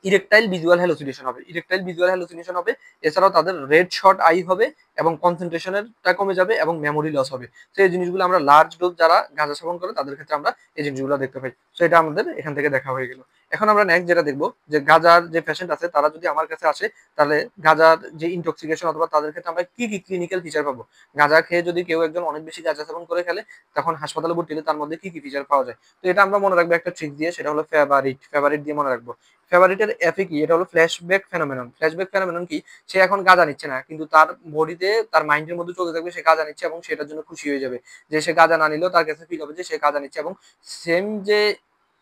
ইরেকটাইল ভিজুয়াল হ্যালুসিনেশন হবে, ইরেকটাইল ভিজুয়াল হ্যালুসিনেশন হবে। এছাড়াও তাদের রেড শর্ট আই হবে এবং কনসেন্ট্রেশনটা কমে যাবে এবং মেমোরি লস হবে। তো এই জিনিসগুলো আমরা লার্জ ডোজ যারা গাঁজা সেবন করে তাদের ক্ষেত্রে আমরা এই জিনিসগুলো দেখতে পাই। তো এটা আমাদের এখান থেকে দেখা হয়ে গেল। এখন আমরা নেক্সট যেটা দেখবো যে গাঁজার যে পেশেন্ট আছে তারা যদি আমার কাছে আসে, তাহলে গাঁজার যে ইনটক্সিকেশন অথবা তাদের ক্ষেত্রে আমরা কি কি ক্লিনিক্যাল ফিচার পাবো। গাঁজা খেয়ে যদি কেউ একজন অনেক বেশি গাঁজা সেবন করে ফেলে, তখন হাসপাতালে ভর্তি হলে তার মধ্যে কি কি ফিচার পাওয়া যায়। তো এটা আমরা মনে রাখবো একটা ট্রিক দিয়ে, সেটা হলো ফেভারিট দিয়ে মনে রাখবো। ফেভারিটের এফে কি? এটা হলো ফ্ল্যাশব্যাক ফেনোমেনন। ফ্ল্যাশব্যাক ফেনোমেনন কি? সে এখন গাঁজা নিচ্ছে না, কিন্তু তার বডিতে তার মাইন্ডের মধ্যে চলতে থাকবে সে গাঁজা নিচ্ছে এবং সেটার জন্য খুশি হয়ে যাবে। যে সে গাঁজা না নিলেও তার কাছে ফিল হবে যে সে গাঁজা নিচ্ছে, এবং সেম যে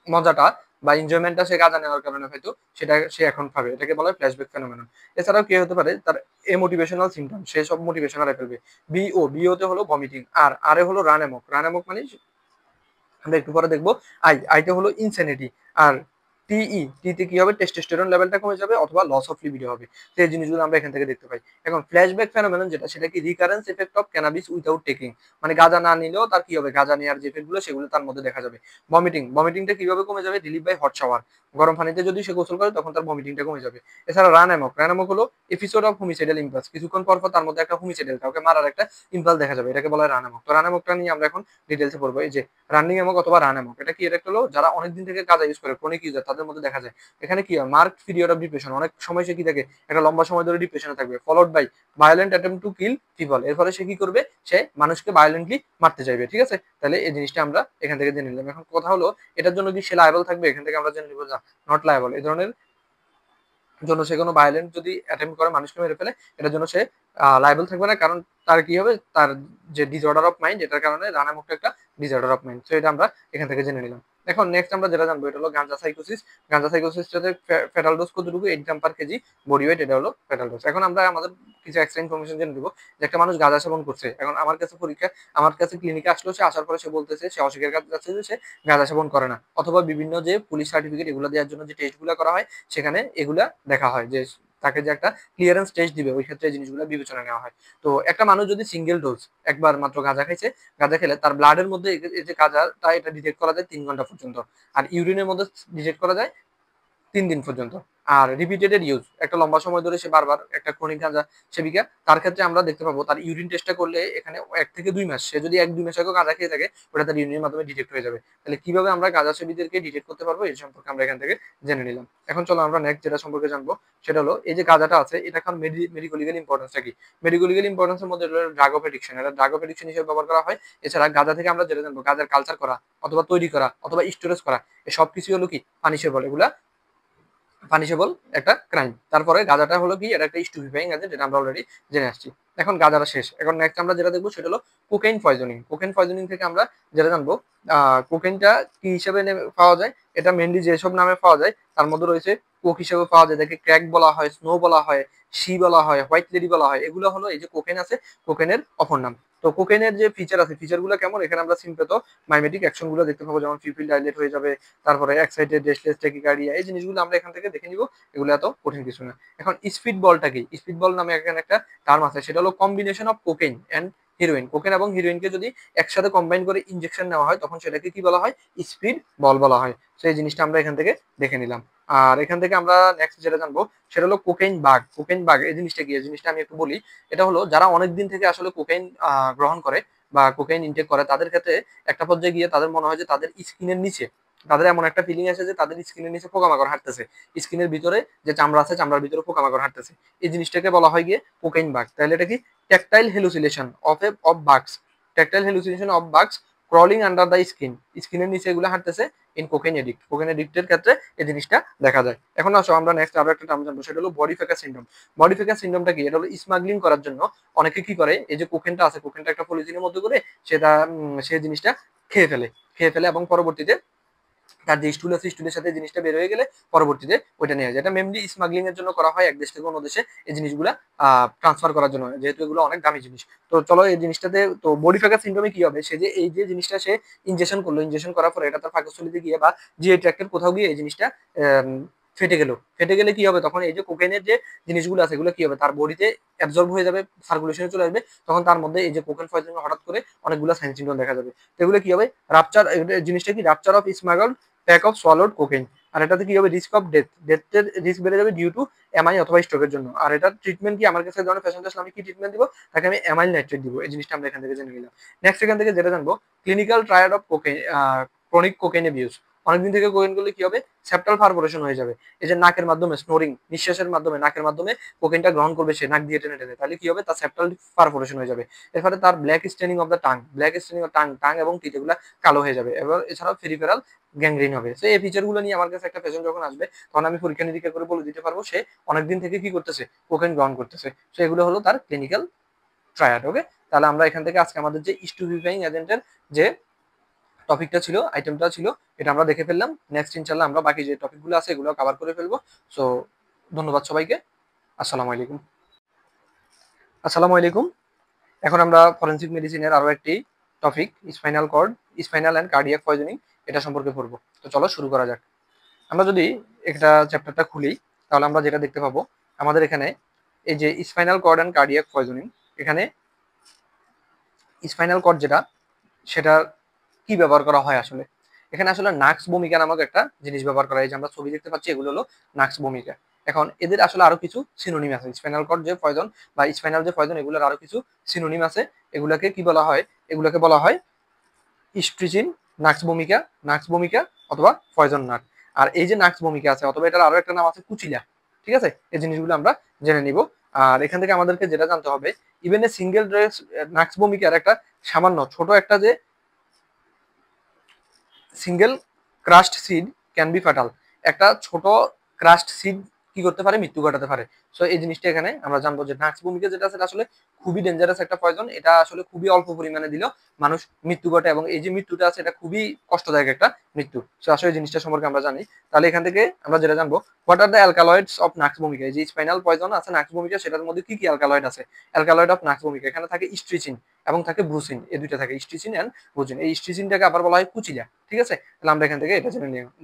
মজাটা বা এনজয়মেন্টটা সে গাঁজা নেওয়ার কারণে হয়তো সেটা সে এখন পাবে। এটাকে বলা হয় ফ্ল্যাশব্যাক ফেনোমেনন। এছাড়াও কি হতে পারে? তার মোটিভেশনাল সিমটম, সে সব মোটিভেশন হারিয়ে ফেলবে। বিওতে হলো ভমিটিং, আর এ হলো রান অ্যামক। রান অ্যামক মানে আমরা একটু পরে দেখবো। আইটা হলো ইনসেনিটি। আর টিতে কি হবে? টেস্টোস্টেরন লেভেলটা কমে যাবে অথবা লস অফ লিবিডো হবে। তো এই জিনিসগুলো আমরা এখান থেকে দেখতে পাই। এখন ফ্ল্যাশব্যাক ফেনোমেনন যেটা, সেটা কি? Recurrence effect of cannabis without taking, মানে গাঁজা না নিলেও তার কি হবে? গাঁজা নেওয়ার যে এফেক্ট গুলো সেগুলো তার মধ্যে দেখা যাবে। ভমিটিংটা কিভাবে কমে যাবে? রিলিভ বাই হট শাওয়ার, গরম পানিতে যদি সে গোসল করে তখন তার ভমিটিংটা কমে যাবে। এছাড়া রান অ্যামক হলো এপিসোড অফ হোমিসাইডাল ইম্পালস, কিছুক্ষণ পর পর তার মধ্যে একটা হোমিসাইডাল, কাউকে মারার একটা ইম্পালস দেখা যাবে, এটাকে বলা হয় রান অ্যামক। তো রান অ্যামকটা নিয়ে আমরা এখন ডিটেলসে পড়বো। এই যে রানিং অ্যামক অথবা রান অ্যামক, এটা কি? এটা হলো যারা অনেকদিন থেকে গাঁজা ইউজ করে, ক্রনিক ইউজার, তাদের মধ্যে দেখা যায়। এখানে কি হয়? মার্কড পিরিয়ড অফ ডিপ্রেশন, অনেক সময় সে কি থাকে? একটা লম্বা সময় ধরে ডিপ্রেশনে থাকবে। Followed by violent attempt to kill people, এর ফলে সে কি করবে? সে মানুষকে ভায়োলেন্টলি মারতে চাইবে। ঠিক আছে, তাহলে এই জিনিসটা আমরা এখান থেকে জেনে নিলাম। এখন কথা হলো এটার জন্য কি সে লায়াবল থাকবে? এখান থেকে আমরা জেনে নিব না, নট লায়াবল। এই ধরনের জন্য সে কোনো ভায়োলেন্ট যদি অ্যাটেম্প করে মানুষকে মেরে ফেলে, এটার জন্য সে লায়াবল থাকবে না, কারণ তার কি হবে? তার যে ডিসঅর্ডার অফ মাইন্ড, এটার কারণে রানা মুক্ত একটা ডিসঅর্ডার অফ মাইন্ড। তো এটা আমরা এখান থেকে জেনে নিলাম। এখন নেক্সট আমরা যেটা জানবো এটা হলো গাঁজা সাইকোসিস। গাঁজা সাইকোসিসটাতে ফেটাল ডোজ কতটুকু? 8 গ্রাম পার কেজি বডি ওয়েট, এটা হলো ফেটাল ডোজ। এখন আমরা আমাদের কিছু এক্সট্রা ইনফরমেশন জেনে দিব যে একটা মানুষ গাঁজা সেবন করছে, এখন আমার কাছে ক্লিনিকে আসলো, সে আসার পরে সে বলতেছে, সে অস্বীকার করছে যে সে গাঁজা সেবন করে না, অথবা বিভিন্ন যে পুলিশ সার্টিফিকেট এগুলো দেওয়ার জন্য যে টেস্টগুলো করা হয় সেখানে এগুলা দেখা হয় যে তাকে যে একটা ক্লিয়ারেন্স টেস্ট দিবে, ওই ক্ষেত্রে এই জিনিসগুলো বিবেচনা নেওয়া হয়। তো একটা মানুষ যদি সিঙ্গেল ডোজ একবার মাত্র গাঁজা খাইছে, গাঁজা খেলে তার ব্লাডের মধ্যে এই যে গাঁজাটা, এটা ডিটেক্ট করা যায় 3 ঘন্টা পর্যন্ত, আর ইউরিনের মধ্যে ডিটেক্ট করা যায় 3 দিন পর্যন্ত। আর রিপিটেডেড ইউজ, একটা লম্বা সময় ধরে সে বারবার একটা ক্রনিক গাঁজা সেবিকা, তার ক্ষেত্রে আমরা দেখতে পাবো তার ইউরিন টেস্টটা করলে এখানে 1 থেকে 2 মাস, সে যদি 1-2 মাস আগে গাঁজা খেয়ে থাকে ওটা তার ইউরিনের মাধ্যমে ডিটেক্ট হয়ে যাবে। তাহলে কিভাবে আমরা গাঁজা সেবীদেরকে ডিটেক্ট করতে পারবো এই সম্পর্কে আমরা এখান থেকে জেনে নিলাম। এখন চলো আমরা নেক্সট যেটা সম্পর্কে জানবো সেটা হলো এই যে গাঁজাটা আছে, এটা এখন মেডিকো লিগ্যাল ইম্পর্টেন্সটা কি? মেডিকো লিগ্যাল ইম্পর্টেন্সের মধ্যে ড্রাগ অফ এডিকশন, এটা ড্রাগ অফ এডিকশন হিসেবে ব্যবহার করা হয়। এছাড়া গাঁজা থেকে আমরা যেটা জানবো, গাঁজার কালচার করা অথবা তৈরি করা অথবা স্টোরেজ করা, এই সব কিছু হলো কি? পানিশেবল, এগুলা পানিশেবল একটা ক্রাইম। তারপরে গাঁজাটা হলো কি? এটা একটা স্টুপিফাইং আছে, যেটা আমরা অলরেডি জেনে আসছি। এখন গাঁজাটা শেষ, এখন নেক্সট আমরা যেটা দেখবো সেটা হলো কোকেইন পয়জনিং। কোকেইন পয়জনিং থেকে আমরা যেটা জানবো, কোকেইনটা কি হিসেবে পাওয়া যায়, এটা মেনলি যেসব নামে পাওয়া যায় তার মধ্যে রয়েছে কোক হিসেবে পাওয়া যায়, যাকে ক্র্যাক বলা হয়, স্নো বলা হয়, সি বলা হয়, হোয়াইট লেডি বলা হয়, এগুলো হলো এই যে কোকেন আছে, কোকেনের অপর নাম। তো কোকেনের যে ফিচার আছে, ফিচারগুলো কেমন, এখানে আমরা সিম্পেথো মাইমেটিক অ্যাকশনগুলো দেখতে পাবো, যেমন পিউপিল ডাইলেট হয়ে যাবে, তারপরে এক্সাইটেড, রেস্টলেস, ট্যাকিকার্ডিয়া, এই জিনিসগুলো আমরা এখান থেকে দেখে নিব, এগুলো এত কঠিন কিছু না। এখন স্পিড বলটা কি? স্পিড বল নামে এখানে একটা টার্ম আছে, সেটা হলো combination of cocaine and heroin. Cocaine এবং হিরোইনকে যদি একসাথে কম্বাইন করে ইনজেকশন নেওয়া হয়, তখন সেটাকে কি বলা হয়? স্পিড বল বলা হয়। সেই জিনিসটা আমরা এখান থেকে দেখে নিলাম। আর এখান থেকে আমরা নেক্সট যেটা জানবো সেটা হলো কোকেইন বাগ। কোকেইন বাগ এই জিনিসটা কি? এই জিনিসটা আমি একটু বলি। এটা হলো যারা অনেকদিন থেকে আসলে কোকেইন গ্রহণ করে বা কোকেইন ইনটেক করে, তাদের ক্ষেত্রে একটা পর্যায়ে গিয়ে তাদের মনে হয় যে তাদের স্কিনের নিচে, তাদের এমন একটা ফিলিং আসে যে তাদের স্কিনের নিচে পোকামাকড় হাঁটতেছে, স্কিনের ভিতরে যে চামড়া আছে চামড়ার ভিতরে পোকামাকড় হাঁটতেছে। এই জিনিসটাকে বলা হয় গিয়ে কোকেইন বাগ। তাহলে এটা কি? Tactile hallucination of বাগস, tactile hallucination of বাগস crawling under the skin, স্কিনের নিচে এগুলো হাঁটতেছে ইন কোকেন এডিক্ট। কোকেন এডিক্টের ক্ষেত্রে এই জিনিসটা দেখা যায়। এখন আসো আমরা নেক্সট আরো একটা টার্ম জানবো, সেটা হলো বডি ফেকার সিনড্রোম। বডি ফেকার সিনড্রোমটা কি? এটা হলো স্মাগলিং করার জন্য অনেকে কি করে, এই যে কোকেনটা আছে, কোকেনটা একটা পলিথিনের মধ্যে করে সেটা সেই জিনিসটা খেয়ে ফেলে, এবং পরবর্তীতে তার যে স্টুল আছে স্টুলের সাথে জিনিসটা বের হয়ে গেলে পরবর্তীতে ওইটা নেওয়া যায়। এটা মেনলি স্মাগলিং এর জন্য করা হয়, এক দেশ থেকে অন্য দেশে এই জিনিসগুলা ট্রান্সফার করার জন্য, যেহেতু এগুলো অনেক দামি জিনিস। তো চলো এই জিনিসটাতে, তো বডি ফ্যাকার সিনড্রোমে কি হবে, সে যে এই যে জিনিসটা সে ইনজেকশন করলো, ইনজেকশন করার পরে এটা তার পাকস্থলীতে গিয়ে বা জিআই ট্র্যাক্টের কোথাও গিয়ে এই জিনিসটা ফেটে গেল। ফেটে গেলে কি হবে, তখন এই যে কোকেনের যে জিনিসগুলো আছে এগুলো কি হবে, তার বডিতে অ্যাবজর্ব হয়ে যাবে, সার্কুলেশনে চলে আসবে, তখন তার মধ্যে এই যে কোকেন পয়জন হঠাৎ করে অনেকগুলো সাইন সিনড্রোম দেখা যাবে। তো এগুলো কি হবে, রাপচার, জিনিসটা কি, rupture of smuggle pack of swallowed cocaine. আর এটাতে কি হবে, রিস্ক অফ ডেথের রিস্ক বেড়ে যাবে ডিউ টু এমআই অথবা স্ট্রোকের জন্য। আর এটার ট্রিটমেন্ট কি, আমার কাছে ধরনের পেশেন্ট আসলে আমি কি ট্রিটমেন্ট দিব, তাকে আমি অ্যামাইল নাইট্রেট দিব। এই জিনিসটা আমরা এখান থেকে জেনে নিলাম। নেক্সট এখান থেকে যেটা জানবো, clinical triad of cocaine, chronic cocaine abuse. অনেকদিন থেকে কোকেন করলে কি হবে, সেপ্টাল পারফোরেশন হয়ে যাবে। এই যে নাকের মাধ্যমে স্নোরিং, নিঃশ্বাসের মাধ্যমে নাকের মাধ্যমে কোকেনটা গ্রহণ করবে সে, নাক দিয়ে টেনে টেনে, তাহলে কি হবে, তার সেপ্টাল পারফোরেশন হয়ে যাবে। এর ফলে তার black straining of the tongue, black straining of tongue এবং টিট এগুলো কালো হয়ে যাবে। এবার এছাড়াও ফেরিফেরাল গ্যাংগ্রিন হবে। তো এই ফিচারগুলো নিয়ে আমার কাছে একটা পেশেন্ট যখন আসবে, তখন আমি পরীক্ষা নিরীক্ষা করে বলে দিতে পারবো সে অনেকদিন থেকে কি করতেছে, কোকেন গ্রহণ করতেছে। তো এগুলো হলো তার ক্লিনিক্যাল ট্রায়াড। ওকে, তাহলে আমরা এখান থেকে আজকে আমাদের যে স্টুপিফাইং এজেন্টের যে টপিকটা ছিল, আইটেমটা ছিল, এটা আমরা দেখে ফেললাম। নেক্সট ইনশাল্লাহ আমরা বাকি যে টপিকগুলো আছে এগুলো কভার করে ফেলবো। সো ধন্যবাদ সবাইকে। আসসালামু আলাইকুম। আসসালামু আলাইকুম। এখন আমরা ফরেনসিক মেডিসিনের আরো একটি topic, spinal cord, spinal and cardiac poisoning, এটা সম্পর্কে পড়বো। তো চলো শুরু করা যাক। আমরা যদি একটা চ্যাপ্টারটা খুলি, তাহলে আমরা যেটা দেখতে পাবো, আমাদের এখানে এই যে spinal cord and cardiac poisoning, এখানে স্পাইনাল কর্ড যেটা, সেটা কি ব্যবহার করা হয় আসলে? এখানে আসলে নাক্স ভূমিকা নামক একটা জিনিস ব্যবহার করা হয়, যে আমরা ছবি দেখতে পাচ্ছি এগুলো হলো নাক্স ভূমিকা। এখন এদের আসলে আরো কিছু সিনোনিম আছে, স্পাইনাল কর্ড যে পয়জন বা স্পাইনাল যে পয়জন, এগুলোর আরো কিছু সিনোনিম আছে। এগুলাকে কি বলা হয়, এগুলাকে বলা হয় স্ট্রিচিন, নাক্স ভূমিকা, নাক্স ভূমিকা অথবা পয়জন নাট। আর এই যে নাক্স ভূমিকা আছে, অথবা এটার আরো একটা নাম আছে কুচিলা। ঠিক আছে, এই জিনিসগুলো আমরা জেনে নিব। আর এখান থেকে আমাদেরকে যেটা জানতে হবে, ইভেন এ সিঙ্গেল ড্রেস নাক্স ভূমিকার একটা সামান্য ছোট একটা যে single crust seed can be fatal, একটা ছোট ক্রাস্ট সিড কি করতে পারে, মৃত্যু ঘটাতে পারে। সো এই জিনিসটা এখানে আমরা জানবো যে নাক্স ভূমিকা যেটা আছে আসলে খুবই ডেঞ্জারাস একটা পয়জন। এটা আসলে খুবই অল্প পরিমাণে দিলেও মানুষ মৃত্যু ঘটে, এবং এই যে মৃত্যুটা আছে এটা খুবই কষ্টদায়ক একটা মৃত্যু। সো আসলে এই জিনিসটা সম্পর্কে আমরা জানি। তাহলে এখান থেকে আমরা যেটা জানবো, what are the alkaloids of নাক্স ভূমিকা। এই যে স্পাইনাল পয়জন আছে নাক্স ভূমিকা, সেটার মধ্যে কি কি অ্যালকালয়েড আছে, অ্যালকালয়েড অফ নাক্স ভূমিকা, এখানে থাকে স্ট্রিচিন এবং থাকে ব্রুসিন, এই দুইটা থাকে, স্ট্রিচিন এন্ড ব্রুসিন। এই স্ট্রিচিনটাকে আবার বলা হয় কুচিলা। ঠিক আছে, তাহলে আমরা এখান থেকে এটা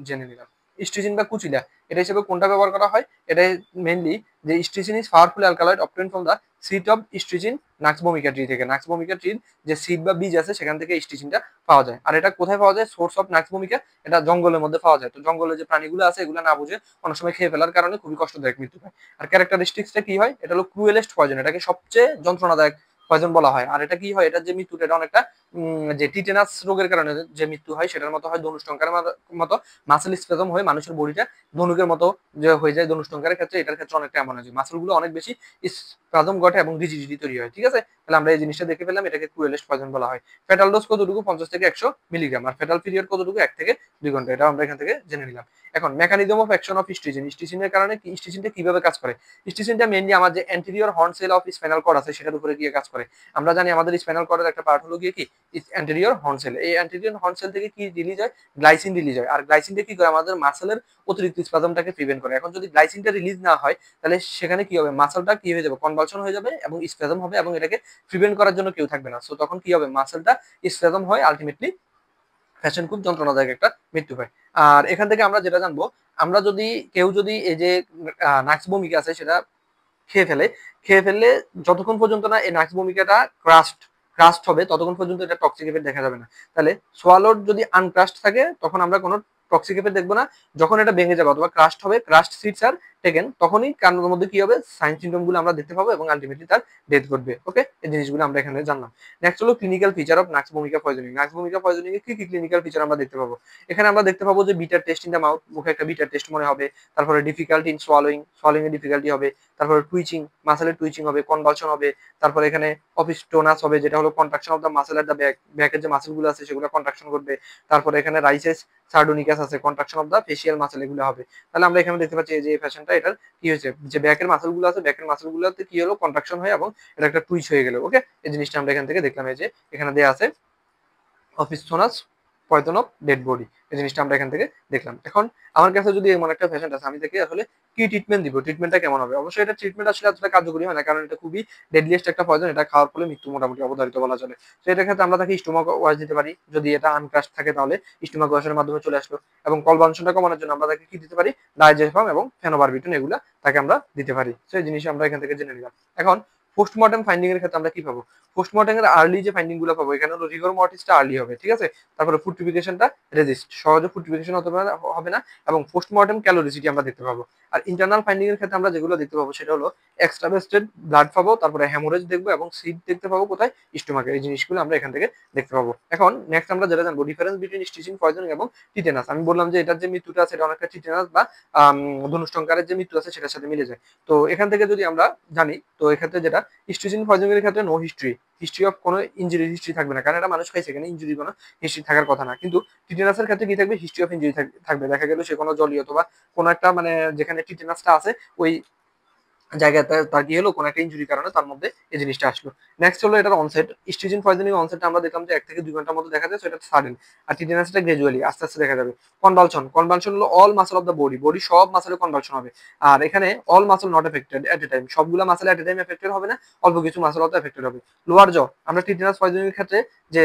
জেনে নিলাম। স্ট্রিচিন বা কুচিলা এটা হিসেবে কোনটা ব্যবহার করা হয়, এটা মেইনলি যে strychnine is powerful alkaloid obtain from the seed of strychnine nux vomica tree থেকে। নাক্স ভূমিকা ট্রির যে সিড বা বীজ আছে সেখান থেকে স্ট্রিচিনটা পাওয়া যায়। আর এটা কোথায় পাওয়া যায়, সোর্স অফ নাক্স ভূমিকা, এটা জঙ্গলের মধ্যে পাওয়া যায়। তো জঙ্গলে যে প্রাণীগুলো আছে এগুলো না বুঝে অনেক সময় খেয়ে ফেলার কারণে খুবই কষ্টদায়ক মৃত্যু হয়। আর ক্যারেক্টারিস্টিক্সটা কি হয়, এটা হলো ক্রুয়েলেস্ট পয়জন, এটাকে সবচেয়ে যন্ত্রণাদায়ক পয়জন বলা হয়। আর এটা কি হয়, এটার যে মৃত্যুটা এটা অনেকটা যে টিটেনাস রোগের কারণে যে মৃত্যু হয় সেটার মতো হয়, ধনুষ্টঙ্কার মতো মাসেল স্পেজম হয়ে মানুষের বডিটা ধনুকের মতো যে হয়ে যায় ধনুষ্টঙ্কারের ক্ষেত্রে, এটার ক্ষেত্রে অনেকটা এমন হয় যে মাসেলগুলো অনেক বেশি স্পাজম ঘটে এবং রিজিডিটি তৈরি হয়। ঠিক আছে, তাহলে আমরা এই জিনিসটা দেখে ফেললাম, এটাকে ক্রুয়েলেস্ট পয়জন বলা হয়। ফেটাল ডোজ কতটুকু, 50 থেকে 100 মিলিগ্রাম। আর ফেটাল পিরিয়ড কতটুকু, 1 থেকে 2 ঘন্টা। এটা আমরা এখান থেকে জেনে নিলাম। এখন মেকানিজম অফ অ্যাকশন অফ স্টিচিন, স্টিচিনের কারণে কি, স্টিচিনটা কিভাবে কাজ করে। স্টিচিনটা মেইনলি আমার যে anterior horn cell of spinal cord আছে সেটার উপরে গিয়ে কাজ করে। আমরা জানি আমাদের স্পাইনাল কর্ডের একটা পার্ট হলো গিয়ে কি অ্যান্টেরিয়র হর্ন সেল। এই অ্যান্টেরিয়র হর্ন সেল থেকে কি রিলিজ হয়? গ্লাইসিন রিলিজ হয়। আর গ্লাইসিনটা কি করে? আমাদের মাসেলের অতিরিক্ত স্পাজমটাকে প্রিভেন্ট করে। এখন যদি গ্লাইসিনটা রিলিজ না হয় তাহলে সেখানে কি হবে? মাসলটা কি হয়ে যাবে? কনভালশন হয়ে যাবে এবং স্পাজম হবে এবং এটাকে প্রিভেন্ট করার জন্য কেউ থাকবে না। সো তখন কি হবে? মাসলটা স্পাজম হয়, আলটিমেটলি ফ্যাশন খুব যন্ত্রণাদায়ক একটা মৃত্যু হয়। আর এখান থেকে আমরা যেটা জানবো, আমরা যদি কেউ যদি এই যে নাক্স ভূমিকা আছে সেটা খেয়ে ফেললে যতক্ষণ পর্যন্ত না এই নাক্স ভূমিকাটা ক্রাস্ট হবে ততক্ষণ পর্যন্ত এটা টক্সিক এফেক্ট দেখা যাবে না। তাহলে সোয়ালোর যদি আনক্রাস্ট থাকে তখন আমরা কোনো টক্সিক এফেক্ট দেখবো না। যখন এটা ভেঙে যাবে অথবা ক্রাস্ট হবে, ক্রাস্ট সিডস আর টেকেন, তখনই কারণের মধ্যে কি হবে? সাইন সিমটম গুলো আমরা দেখতে পাবো এবং আলটিমেটলি তার ডেথ ঘটবে। ওকে, এই জিনিসগুলো আমরা এখানে জানলাম। নেক্সট হলো ক্লিনিক্যাল ফিচার অফ নাক্স ভূমিকা পয়জনিং। নাক্স ভূমিকা পয়জনিং এর কি কি ক্লিনিক্যাল ফিচার আমরা দেখতে পাবো? এখানে আমরা দেখতে পাবো যে bitter test in the mouth, মুখে একটা বিটার টেস্ট মনে হবে। তারপরে ডিফিকাল্টি ইন সোয়ালোইং এর ডিফিকাল্টি হবে। তারপরে টুইচিং, মাসেলের টুইচিং হবে, কনভালশন হবে। তারপরে এখানে অফিস্টোনাস হবে, যেটা হলো contraction of the muscle at the ব্যাকের যে মাসেল গুলো আছে সেগুলো কন্ট্রাকশন করবে। তারপরে এখানে রাইসেস সার্ডোনিকাস আছে, contraction of the facial muscle, এগুলো হবে। তাহলে আমরা এখানে দেখতে পাচ্ছি যে এই ফ্যাশনটা এটার কি হয়েছে, যে ব্যাকের মাসেল গুলো আছে, ব্যাকের মাসেল গুলোতে কি হলো? কন্ট্রাকশন হয় এবং এটা একটা টুইচ হয়ে গেল। ওকে, এই জিনিসটা আমরা এখান থেকে দেখলাম। এই যে এখানে দেয়া আছে অফিসোনাস পয়জন অফ ডেড বডি, এই জিনিসটা আমরা এখান থেকে দেখলাম। এখন আমার কাছে যদি এমন একটা পেশেন্ট আছে, আমি তাকে আসলে কি ট্রিটমেন্ট দিব? ট্রিটমেন্টটা কেমন হবে? অবশ্যই এটা ট্রিটমেন্ট আসলে এতটা কার্যকরী হয় না, কারণ এটা খুবই ডেডলিয়েস্ট একটা পয়জন। এটা খাওয়ার ফলে মৃত্যু মোটামুটি অবধারিত বলা চলে। তো এটার ক্ষেত্রে আমরা তাকে স্টোমাক ওয়াশ দিতে পারি। যদি এটা আনক্রাস্ট থাকে তাহলে স্টোমাক ওয়াশের মাধ্যমে চলে আসলো। এবং কলবানশনটা কমানোর জন্য আমরা তাকে কি দিতে পারি? ডাইজেফাম এবং ফেনোবারবিটন, এগুলা তাকে আমরা দিতে পারি। তো এই জিনিস আমরা এখান থেকে জেনে নিলাম। এখন পোস্টমর্টম ফাইন্ডিং এর ক্ষেত্রে আমরা কি পাবো? পোস্টমর্টম এর আর্লি যে ফাইন্ডিং গুলো পাবো, এখানে হলো রিগর মর্টিসটা আর্লি হবে, ঠিক আছে। তারপরে ফুডটিফিকেশনটা রেজিস্ট, সহজে ফুডটিফিকেশন হবে না। এবং পোস্টমর্টম ক্যালোরিসিটি আমরা দেখতে পাবো। আর ইন্টারনাল ফাইন্ডিং এর ক্ষেত্রে আমরা যেগুলো দেখতে পাবো সেটা হলো এক্সট্রাভেস্টেড ব্লাড পাবো, তারপরে হ্যামোরেজ দেখবো এবং সিড দেখতে পাবো কোথায়? স্টোমাকে। এই জিনিসগুলো আমরা এখান থেকে দেখতে পাবো। এখন নেক্সট আমরা যেটা জানবো, ডিফারেন্স বিটুইন স্টিচিং পয়জনিং এবং টিটেনাস। আমি বললাম যে এটার যে মৃত্যুটা আছে এটা অনেকটা টিটেনাস বা ধনুষ্টঙ্কারের যে মৃত্যু আছে সেটার সাথে মিলে যায়। তো এখান থেকে যদি আমরা জানি, তো এক্ষেত্রে যেটা স্টিচিং পয়জনিং এর ক্ষেত্রে নো হিস্ট্রি অফ কোনো ইঞ্জুরি হিস্ট্রি থাকবে না, কারণ এটা মানুষ খাইছে, এখানে ইঞ্জুরি কোনো হিস্ট্রি থাকার কথা না। কিন্তু টিটেনাসের ক্ষেত্রে কি থাকবে? হিস্ট্রি অফ ইঞ্জুরি থাকবে। দেখা গেল সে কোনো জলীয় অথবা কোনো একটা মানে যেখানে টিটেনাসটা আছে ওই জায়গাতে তার কি হলো? কোনো একটা ইঞ্জুরির কারণে তার মধ্যে এই জিনিসটা আসলো। নেক্সট হলো এটার অনসেট। স্টিচিং পয়জনিং অনসেটটা আমরা দেখলাম যে 1 থেকে 2 ঘন্টার মধ্যে দেখা যায়, সেটা সাডেন। আর টিটেনাসটা গ্র্যাজুয়ালি আস্তে আস্তে দেখা যাবে। কনভালশন হলো all muscle of the body সব মাসলে কনভালশন হবে। আর এখানে all muscle not affected at a time, সবগুলা muscle at a time affected হবে না, অল্প কিছু মাসল হয়তো এফেক্টেড হবে। লোয়ার জ, আমরা টিটেনাস পয়জনিং এর ক্ষেত্রে যে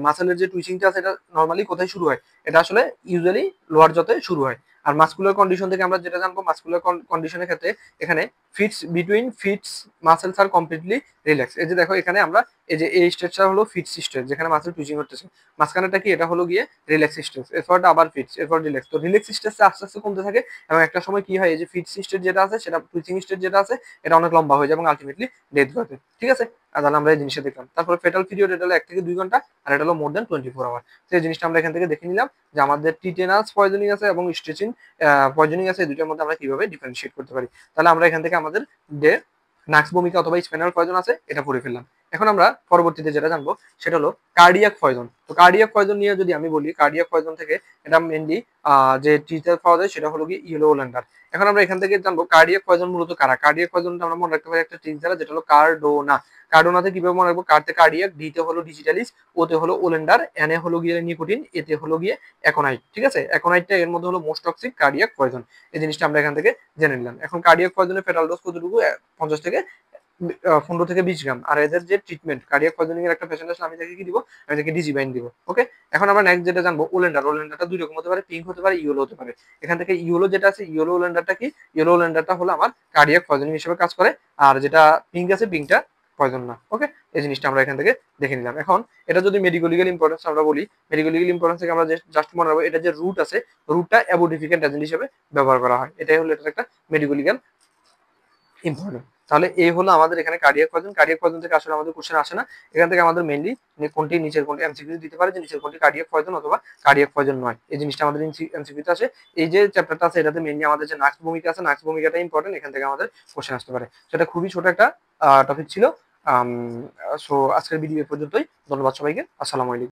মাসেলের যে টুইচিংটা আছে এটা নর্মালি কোথায় শুরু হয়? এটা আসলে ইউজুয়ালি লোয়ার জতে শুরু হয়। আর মাসকুলার কন্ডিশন থেকে আমরা যেটা জানবো, মাসকুলার কন্ডিশনের ক্ষেত্রে এখানে ফিটস মাসেলস আর কমপ্লিটলি রিল্যাক্স। এই যে দেখো এখানে আমরা এই যে এই স্টেজটা হলো ফিটস স্টেজ, যেখানে মাসেল টুইচিং হচ্ছে। মাঝখানেটা কি? এটা হলো গিয়ে রিল্যাক্স স্টেজ, এরপরটা আবার ফিটস, এরপর রিল্যাক্স। তো রিল্যাক্স স্টেজটা আস্তে আস্তে কমতে থাকে এবং একটা সময় কি হয়? এই যে ফিটস স্টেজ যেটা আছে সেটা, টুইচিং স্টেজ যেটা আছে এটা অনেক লম্বা হয়ে যায় এবং আলটিমেটলি ডেথ ঘটে, ঠিক আছে। আর তাহলে আমরা এই জিনিসটা দেখলাম। তারপরে ফেটাল পিরিয়ড, এটা হলো 1 থেকে 2 ঘন্টা, আর এটা হলো মোর দেন 24 আওয়ার। তো এই জিনিসটা আমরা এখান থেকে দেখে নিলাম যে আমাদের টিটেনাস পয়জনিং আছে এবং স্ট্রেচিং পয়জনিং আছে, এই দুটোর মধ্যে আমরা কিভাবে ডিফারেন্সিয়েট করতে পারি। তাহলে আমরা এখান থেকে আমাদের যে নাক্স ভূমিকা অথবা স্পাইনাল পয়জন আছে এটা পড়ে ফেললাম। এখন আমরা পরবর্তীতে যেটা জানবো সেটা হলো কার্ডিয়াক পয়জন। তো কার্ডিয়াক পয়জন নিয়ে যদি আমি বলি, কার্ডিয়াক পয়জন থেকে এটা মেইনলি যে টিচার পাওয়া যায় সেটা হলো কি ইয়েলো ওল্যান্ডার। এখন আমরা এখান থেকে জানবো কার্ডিয়াক পয়জন মূলত কারা। কার্ডিয়াক পয়জনটা আমরা মনে রাখতে পারি একটা ট্রিক দ্বারা, যেটা হলো কার্ডোনা। কার্ডোনাতে কিভাবে মনে রাখবো? কার্তে কার্ডিয়াক, ডিতে হলো ডিজিটালিস, ওতে হলো ওলেন্ডার, এনে হলো গিয়ে নিকোটিন, এতে হলো গিয়ে অ্যাকোনাইট, ঠিক আছে। অ্যাকোনাইটটা এর মধ্যে হলো মোস্ট টক্সিক কার্ডিয়াক পয়জন। এই জিনিসটা আমরা এখান থেকে জেনে নিলাম। এখন কার্ডিয়াক পয়জনের ফেটাল ডোজ কতটুকু? 50 থেকে 15 থেকে 20 গ্রাম। আর এদের যে ট্রিটমেন্ট, কার্ডিয়াক পয়জনিং এর একটা পেশেন্ট আসলে আমি তাকে কি দিব? আমি তাকে ডিজিবাইন দিব। ওকে, এখন আমরা নেক্সট যেটা জানবো ওলেন্ডার। ওলেন্ডারটা দুই রকম হতে পারে, পিঙ্ক হতে পারে, ইয়েলো হতে পারে। এখান থেকে ইয়েলো যেটা আছে, ইয়েলো ওলেন্ডারটা কি? ইয়েলো ওলেন্ডারটা হলো আমার কার্ডিয়াক পয়জনিং হিসেবে কাজ করে। আর যেটা পিঙ্ক আছে, পিঙ্কটা পয়জন না। ওকে, এই জিনিসটা আমরা এখান থেকে দেখে নিলাম। এখন এটা যদি মেডিকো লিগ্যাল ইম্পর্টেন্স আমরা বলি, মেডিকো লিগ্যাল ইম্পর্টেন্স থেকে আমরা জাস্ট মনে রাখবো এটা যে রুট আছে, রুটটা অ্যাবোডিফিকেন্ট এজেন্ট হিসেবে ব্যবহার করা হয়। এটাই হলো এটার একটা মেডিকো লিগ্যাল ইম্পর্টেন্ট। তাহলে এই হলো আমাদের এখানে কার্ডিয়াক পয়জন। কার্ডিয়াক পয়জন থেকে আসলে আমাদের কোশ্চেন আসে না। এখান থেকে আমাদের মেইনলি কোনটি নিচের কোনটি এমসিকিউ দিতে পারে, যে নিচের কোনটি কার্ডিয়াক পয়জন অথবা কার্ডিয়াক পয়জন নয়, এই জিনিসটা আমাদের এমসিকিউতে আসে। এই যে চ্যাপ্টারটা আছে এটাতে মেইনলি আমাদের যে নাক্স ভূমিকা আছে, নাক্স ভূমিকাটা ইম্পর্টেন্ট, এখান থেকে আমাদের কোশ্চেন আসতে পারে। সেটা খুবই ছোট একটা টপিক ছিল। সো আজকের ভিডিও পর্যন্তই। ধন্যবাদ সবাইকে। আসসালামু আলাইকুম।